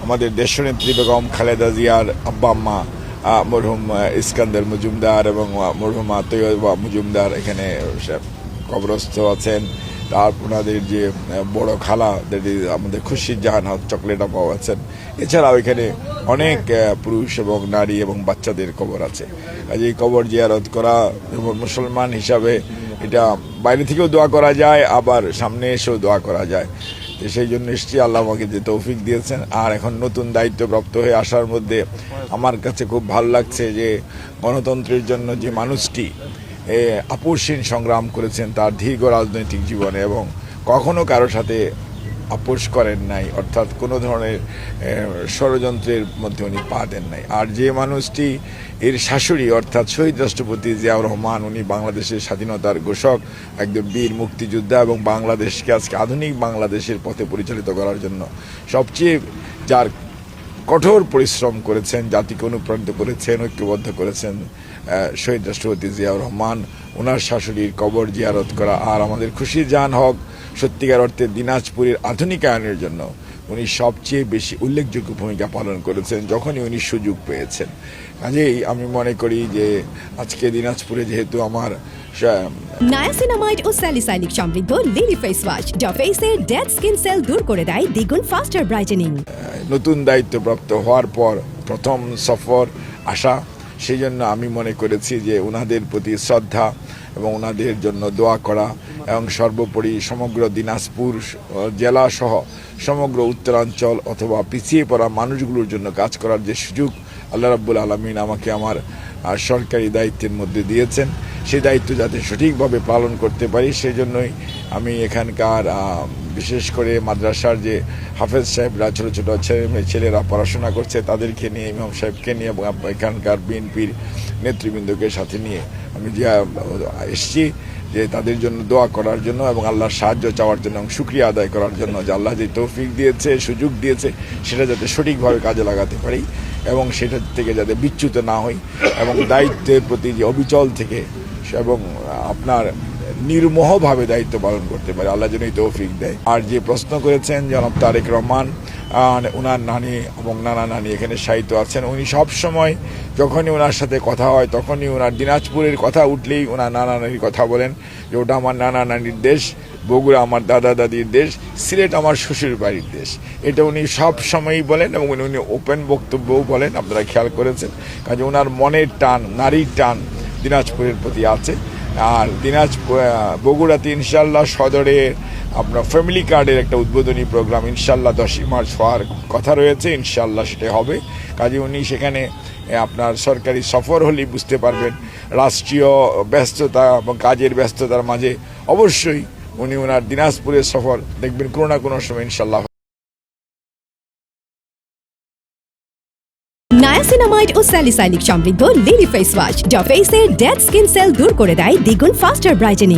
আমাদের দেশনেত্রী বেগম খালেদা জিয়ার আব্বা আম্মা মরহুম ইস্কান্দার মজুমদার এবং মরহুমা তৈয়বা মজুমদার এখানে কবরস্থ আছেন। তার ওনাদের যে বড় খালা আমাদের খুশির জাহান চকলেট আপাও আছেন। এছাড়াও এখানে অনেক পুরুষ এবং নারী এবং বাচ্চাদের কবর আছে। এই কবর জিয়ারত করা এবং মুসলমান হিসাবে এটা বাইরে থেকেও দোয়া করা যায়, আবার সামনে এসেও দোয়া করা যায়। তো সেই জন্য নিশ্চয়ই আল্লাহ আমাকে যে তৌফিক দিয়েছেন। আর এখন নতুন দায়িত্বপ্রাপ্ত হয়ে আসার মধ্যে আমার কাছে খুব ভালো লাগছে যে গণতন্ত্রের জন্য যে মানুষটি আপোষহীন সংগ্রাম করেছেন তার দীর্ঘ রাজনৈতিক জীবনে এবং কখনো কারোর সাথে আপোষ করেন নাই, অর্থাৎ কোনো ধরনের ষড়যন্ত্রের মধ্যে উনি পা দেন নাই। আর যে মানুষটি এর শাশুড়ি অর্থাৎ শহীদ রাষ্ট্রপতি জিয়াউর রহমান, উনি বাংলাদেশের স্বাধীনতার ঘোষক, একদম বীর মুক্তিযোদ্ধা এবং বাংলাদেশকে আজকে আধুনিক বাংলাদেশের পথে পরিচালিত করার জন্য সবচেয়ে যার কঠোর পরিশ্রম করেছেন, জাতিকে অনুপ্রাণিত করেছেন, ঐক্যবদ্ধ করেছেন শহীদ রাষ্ট্রপতি জিয়াউর রহমান, ওনার শাশুড়ির কবর জিয়ারত করা। আর আমাদের খুশির জাহান হক সত্যিকার অর্থে দিনাজপুরের আধুনিকায়নের জন্য উনি সবচেয়ে বেশি উল্লেখযোগ্য ভূমিকা পালন করেছেন যখনই উনি সুযোগ পেয়েছেন। কাজেই আমি মনে করি যে আজকে দিনাজপুরে যেহেতু আমার নায়াসিনামাইড ও স্যালিসাইলিক সমৃদ্ধ লিলি ফেস ওয়াশ যা ফেসের ডেড স্কিন সেল দূর করে দেয় দ্বিগুণ ফাস্টার ব্রাইটেনিং। নতুন দায়িত্বপ্রাপ্ত হওয়ার পর প্রথম সফর আসা, সেই জন্য আমি মনে করেছি যে ওনাদের প্রতি শ্রদ্ধা এবং ওনাদের জন্য দোয়া করা এবং সর্বোপরি সমগ্র দিনাজপুর জেলা সহ সমগ্র উত্তরাঞ্চল অথবা পিছিয়ে পড়া মানুষগুলোর জন্য কাজ করার যে সুযোগ আল্লাহ রাব্বুল আলামিন আমাকে আমার সরকারি দায়িত্বের মধ্যে দিয়েছেন, সেই দায়িত্ব যাতে সঠিকভাবে পালন করতে পারি সেজন্যই আমি এখানকার বিশেষ করে মাদ্রাসার যে হাফেজ সাহেবরা ছোটো ছোটো ছেলেরা পড়াশোনা করছে তাদেরকে নিয়ে, ইমাম সাহেবকে নিয়ে এবং এখানকার বিএনপির নেতৃবৃন্দকে সাথে নিয়ে আমি যে এসেছি যে তাদের জন্য দোয়া করার জন্য এবং আল্লাহর সাহায্য চাওয়ার জন্য এবং শুকরিয়া আদায় করার জন্য যে আল্লাহ যে তৌফিক দিয়েছে, সুযোগ দিয়েছে, সেটা যাতে সঠিকভাবে কাজে লাগাতে পারি এবং সেটা থেকে যাতে বিচ্যুত না হই এবং দায়িত্বের প্রতি যে অবিচল থেকে এবং আপনার নির্মোহভাবে দায়িত্ব পালন করতে পারে, আল্লাহ যেন তৌফিক দেয়। আর যে প্রশ্ন করেছেন জনাব তারেক রহমান, ওনার নানি এবং নানা নানি এখানে শায়িত আছেন। উনি সবসময় যখনই ওনার সাথে কথা হয় তখনই ওনার দিনাজপুরের কথা উঠলেই ওনার নানা নানির কথা বলেন যে ওটা আমার নানা নানির দেশ, বগুড়া আমার দাদা দাদির দেশ, সিলেট আমার শ্বশুর বাড়ির দেশ। এটা উনি সব সময়ই বলেন এবং উনি ওপেন বক্তব্যও বলেন, আপনারা খেয়াল করেছেন। কাজে ওনার মনের টান, নারীর টান দিনাজপুরের প্রতি আছে। আর বগুড়াতে ইনশাল্লাহ সদরে আপনার ফ্যামিলি কার্ডের একটা উদ্বোধনী প্রোগ্রাম ইনশাল্লাহ 10ই মার্চ হওয়ার কথা রয়েছে, ইনশাল্লাহ সেটা হবে। কাজে উনি সেখানে আপনার সরকারি সফর হলেই বুঝতে পারবেন রাষ্ট্রীয় ব্যস্ততা এবং কাজের ব্যস্ততার মাঝে অবশ্যই উনি ওনার দিনাজপুরের সফর দেখবেন কোনো না কোনো সময় ইনশাল্লাহ। নায়াসিনামাইড ও স্যালিসাইলিক সমৃদ্ধ লিলি ফেস ওয়াশ যা ফেসের ডেড স্কিন সেল দূর করে দেয় দ্বিগুণ ফাস্টার ব্রাইটেনিং।